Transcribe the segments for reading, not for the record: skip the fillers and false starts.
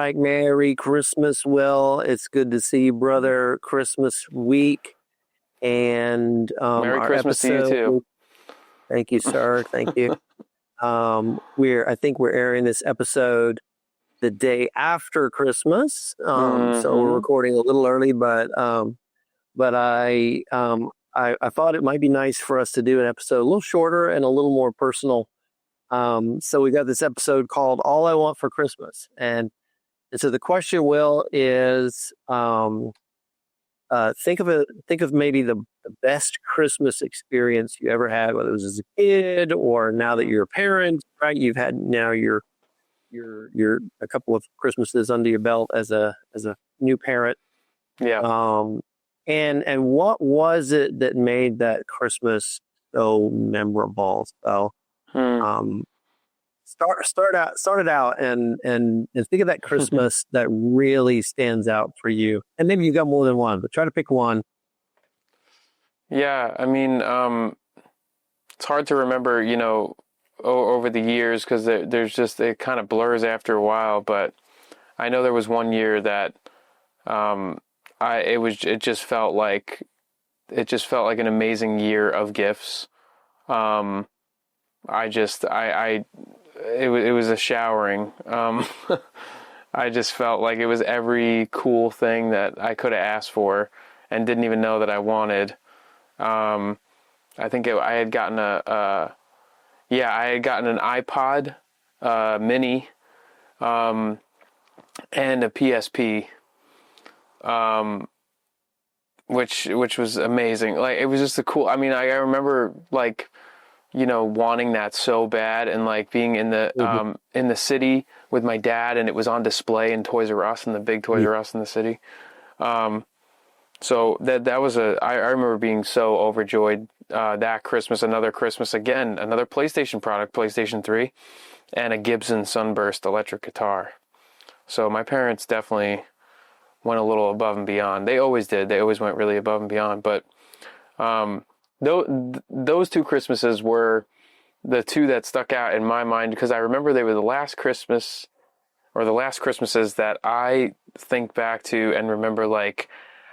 right. Merry Christmas, Will. It's good to see you, brother. Christmas week. And Merry our Christmas to you episode. too. Thank you, sir. Thank you. I think we're airing this episode the day after Christmas. So we're recording a little early, but I thought it might be nice for us to do an episode a little shorter and a little more personal. So we got this episode called "All I Want for Christmas," and so the question, Will, is think of maybe the best Christmas experience you ever had, whether it was as a kid or now that you're a parent, right? You've had now your a couple of Christmases under your belt as a new parent. Yeah. And what was it that made that Christmas so memorable? So, start it out and think of that Christmas that really stands out for you. And maybe you've got more than one, but try to pick one. Yeah, I mean, it's hard to remember, over the years because it kind of blurs after a while. But I know there was one year that it just felt like an amazing year of gifts. It was a showering. I just felt like it was every cool thing that I could have asked for and didn't even know that I wanted. I think I had gotten an iPod mini and a PSP, which was amazing. Like, it was just I remember wanting that so bad, and like being in the city with my dad, and it was on display in Toys R Us, in the big Toys R Us in the city. So that was I remember being so overjoyed that Christmas. Another Christmas, again, another PlayStation product, PlayStation 3, and a Gibson Sunburst electric guitar. So my parents definitely went a little above and beyond. They always did. They always went really above and beyond. But those two Christmases were the two that stuck out in my mind, because I remember they were the last Christmas, or the last Christmases that I think back to and remember, like,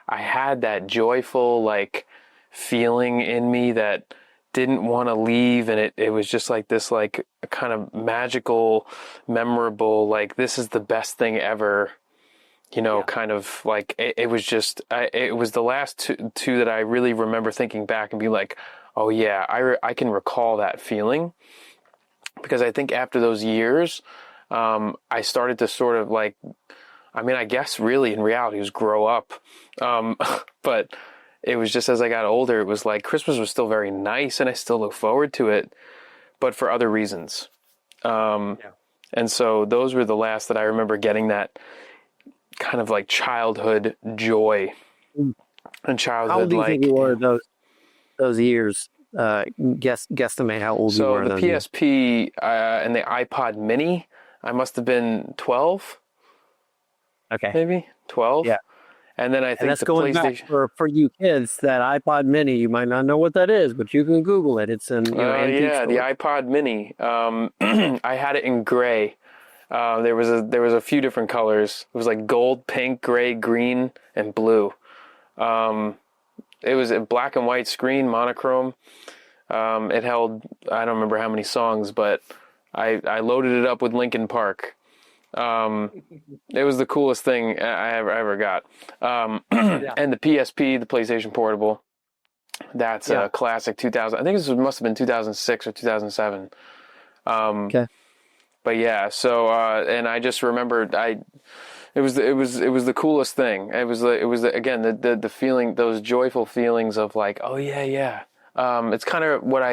I had that joyful, like, feeling in me that didn't want to leave, and it was just like this, like, kind of magical, memorable, like, this is the best thing ever, kind of like, it was just, it was the last two that I really remember thinking back and be like, oh yeah, I can recall that feeling, because I think after those years, I started to sort of, like, I guess really in reality it was grow up. But it was just, as I got older, it was like Christmas was still very nice and I still look forward to it, but for other reasons. And so those were the last that I remember getting that kind of like childhood joy and childhood. How old do you think you were those years? Guesstimate how old you were. So the PSP and the iPod mini, I must have been 12. Okay. Maybe 12. Yeah. And then I think that's the going PlayStation back for you kids, that iPod mini, you might not know what that is, but you can Google it. It's an antique store. The iPod mini. I had it in gray. There was a few different colors. It was like gold, pink, gray, green, and blue. It was a black and white screen, monochrome. It held, I don't remember how many songs, but I loaded it up with Linkin Park. It was the coolest thing I ever got. And the PSP, the PlayStation Portable, that's a classic 2000. I think this must have been 2006 or 2007. Okay. But yeah, so and I just remembered it was the coolest thing. It was again the feeling, those joyful feelings of like, oh yeah. It's kind of what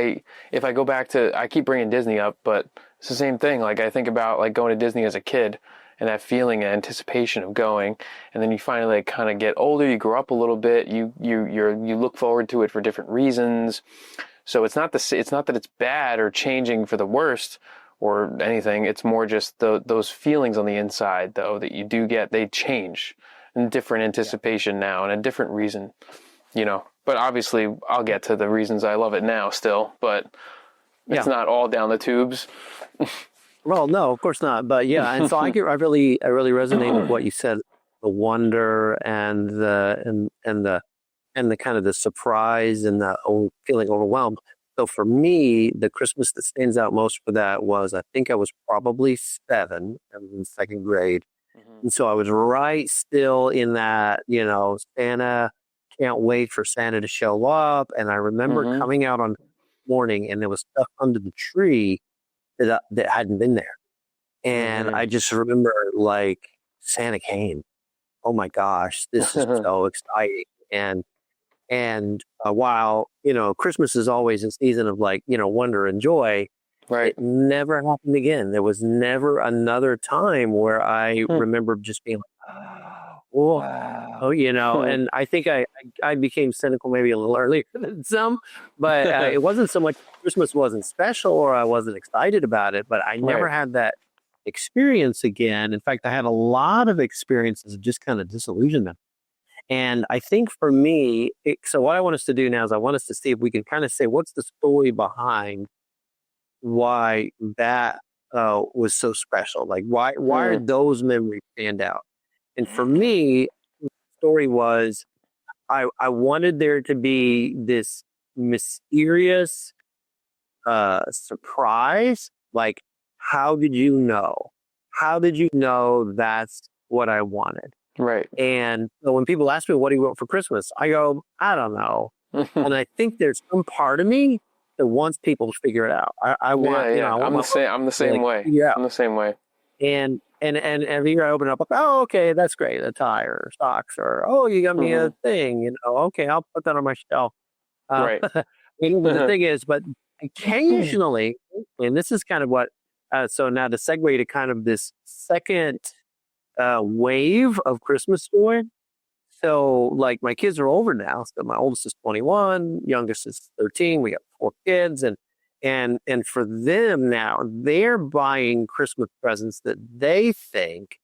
if I go back to, I keep bringing Disney up, but it's the same thing. Like, I think about like going to Disney as a kid and that feeling and anticipation of going, and then you finally like kind of get older, you grow up a little bit, you look forward to it for different reasons. So it's not that it's bad or changing for the worst or anything. It's more just those feelings on the inside, though, that you do get, they change in different anticipation now and a different reason, But obviously, I'll get to the reasons I love it now still, but it's not all down the tubes. Well, no, of course not. But yeah, and so I really resonate with what you said, the wonder and the kind of the surprise and the feeling overwhelmed. So for me, the Christmas that stands out most for that was I think I was probably 7. I was in second grade. Mm-hmm. And so I was right still in that, Santa, can't wait for Santa to show up. And I remember Mm-hmm. coming out on morning and there was stuff under the tree that hadn't been there. And Mm-hmm. I just remember like Santa came. Oh my gosh, this is so exciting. And while, Christmas is always a season of like, wonder and joy, Right. it never happened again. There was never another time where I Hmm. remember just being like, oh, Wow. and I think I became cynical maybe a little earlier than some, but it wasn't so much Christmas wasn't special or I wasn't excited about it, but I never Right. had that experience again. In fact, I had a lot of experiences of just kind of disillusionment. And I think for me, so what I want us to do now is I want us to see if we can kind of say what's the story behind why that was so special. Like why are Hmm. those memories stand out? And for me, the story was I wanted there to be this mysterious surprise. Like, how did you know? How did you know that's what I wanted? Right. And so when people ask me, what do you want for Christmas? I go, I don't know. And I think there's some part of me that wants people to figure it out. I want, Yeah, yeah. I want I'm my the same. I'm the to same like way. figure out. I'm the same way. And every year I open it up, like, oh, okay, that's great. A tie or socks, or oh, you got me Hmm. a thing, okay, I'll put that on my shelf. Right. But the thing is, but occasionally, and this is kind of what, so now to segue to kind of this second wave of Christmas joy. So, like, my kids are older now. So my oldest is 21, youngest is 13. We got 4 kids, and for them now, they're buying Christmas presents that they think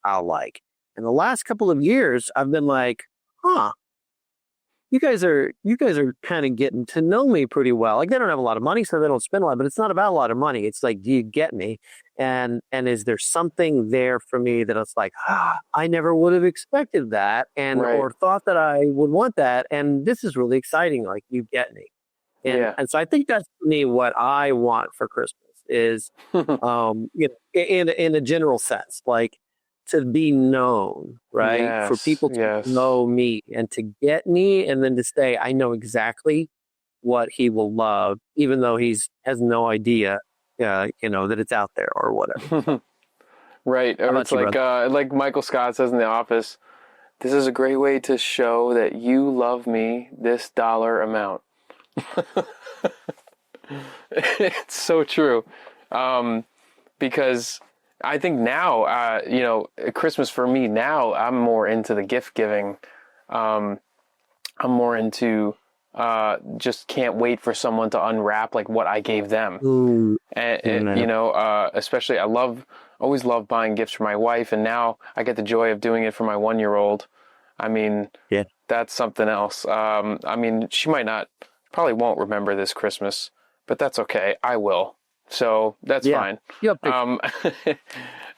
I'll like. And the last couple of years, I've been like, huh, you guys are kind of getting to know me pretty well. Like they don't have a lot of money, so they don't spend a lot, but it's not about a lot of money. It's like, do you get me? And is there something there for me that it's like, I never would have expected that and Right. or thought that I would want that. And this is really exciting. Like you get me. And Yeah. and so I think that's for me what I want for Christmas is in a general sense, like to be known, right? For Yes. people to Yes. know me and to get me, and then to say, I know exactly what he will love, even though has no idea, that it's out there or whatever. So, Right. how Or about it's you, brother? like Michael Scott says in The Office. This is a great way to show that you love me this dollar amount. It's so true. Because I think now, Christmas for me now, I'm more into the gift giving. I'm more into just can't wait for someone to unwrap like what I gave them. Ooh, And yeah. especially always love buying gifts for my wife, and now I get the joy of doing it for my 1-year-old. I mean, Yeah. that's something else. I mean, she probably won't remember this Christmas, but that's okay. I will. So that's Yeah. fine. You have pictures.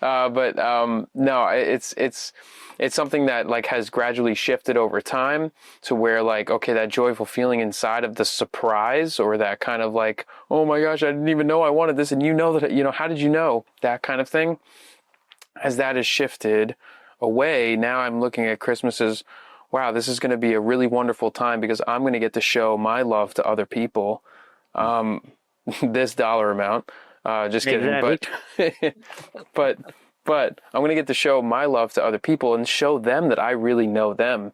Um, no, it's something that like has gradually shifted over time to where like, okay, that joyful feeling inside of the surprise or that kind of like, oh my gosh, I didn't even know I wanted this. And how did you know that kind of thing? As that has shifted away, now I'm looking at Christmas as, wow, this is going to be a really wonderful time because I'm going to get to show my love to other people. This dollar amount, just kidding, Exactly. but I'm going to get to show my love to other people and show them that I really know them.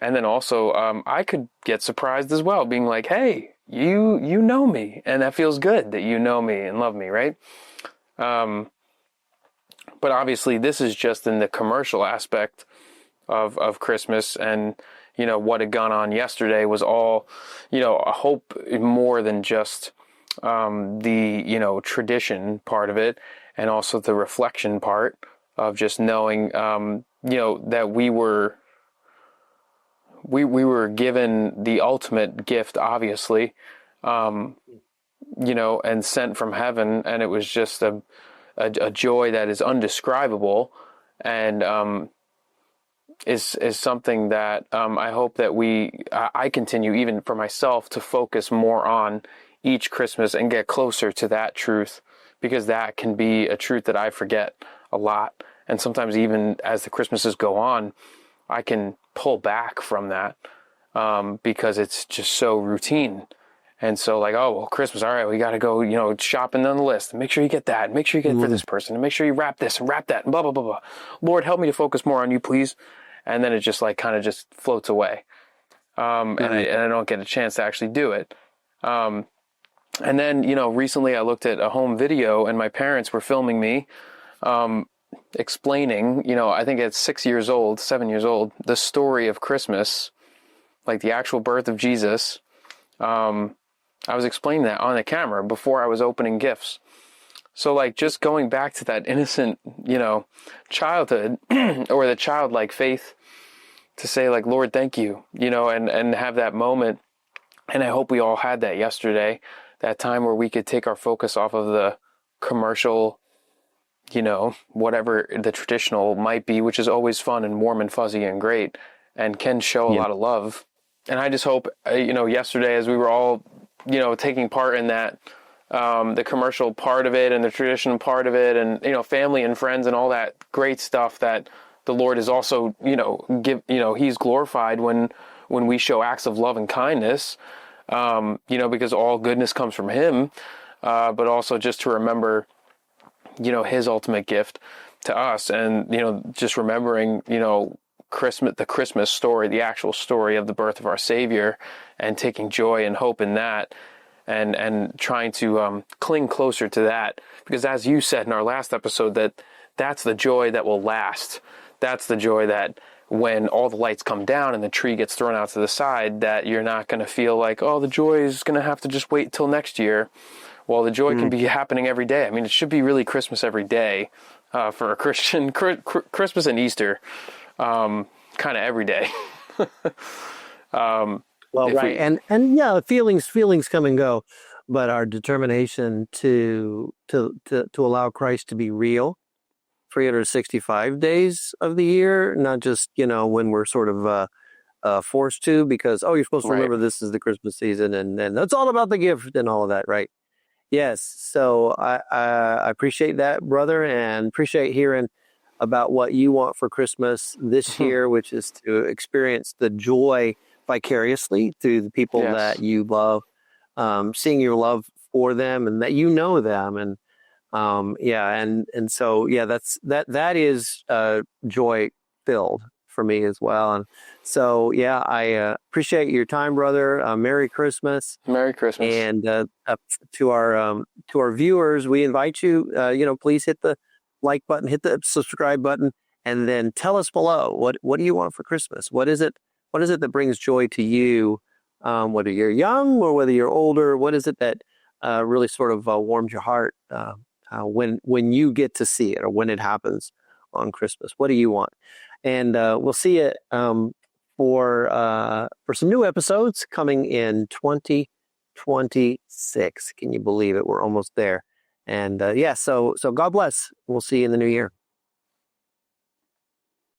And then also, I could get surprised as well, being like, hey, you know me, and that feels good that you know me and love me, right? But obviously, this is just in the commercial aspect of Christmas, and what had gone on yesterday was all, a hope more than just the tradition part of it, and also the reflection part of just knowing that we were given the ultimate gift, obviously, and sent from heaven. And it was just a joy that is undescribable, and is something that I hope that I continue, even for myself, to focus more on each Christmas and get closer to that truth, because that can be a truth that I forget a lot. And sometimes even as the Christmases go on, I can pull back from that because it's just so routine. And so like, oh, well, Christmas, all right, we got to go, shopping on the list. Make sure you get that. Make sure you get it for this person. And make sure you wrap this and wrap that and blah, blah, blah, blah. Lord, help me to focus more on you, please. And then it just like kind of just floats away. And I don't get a chance to actually do it. And then, recently I looked at a home video and my parents were filming me explaining, I think at 7 years old, the story of Christmas, like the actual birth of Jesus. I was explaining that on the camera before I was opening gifts. So like just going back to that innocent, childhood or the childlike faith to say like, Lord, thank you, and have that moment. And I hope we all had that yesterday, that time where we could take our focus off of the commercial, whatever the traditional might be, which is always fun and warm and fuzzy and great and can show a lot of love. And I just hope, yesterday as we were all, taking part in that, the commercial part of it and the traditional part of it and, family and friends and all that great stuff that the Lord is also, he's glorified when we show acts of love and kindness, because all goodness comes from him, but also just to remember, his ultimate gift to us and, just remembering, the Christmas story, the actual story of the birth of our Savior, and taking joy and hope in that, and trying to cling closer to that, because as you said in our last episode, that's the joy that will last. That's the joy that when all the lights come down and the tree gets thrown out to the side, that you're not going to feel like, oh, the joy is going to have to just wait till next year. Well, the joy can be happening every day. I mean, it should be really Christmas every day for a Christian. Christmas and Easter. Kind of every day. Well, right. And yeah, feelings come and go, but our determination to allow Christ to be real 365 days of the year, not just, when we're sort of forced to, because, you're supposed to remember this is the Christmas season and that's all about the gift and all of that. Right. Yes. So I appreciate that, brother, and appreciate hearing about what you want for Christmas this year, which is to experience the joy vicariously through the people that you love, seeing your love for them and that them. And so that is joy filled for me as well. And so I appreciate your time, brother. Merry Christmas. Merry Christmas. And to our viewers, we invite you, please hit the like button, hit the subscribe button, and then tell us below what do you want for Christmas? What is it that brings joy to you, whether you're young or whether you're older? What is it that really sort of warms your heart when you get to see it or when it happens on Christmas? What do you want? And we'll see it for some new episodes coming in 2026. Can you believe it? We're almost there. And so God bless. We'll see you in the new year.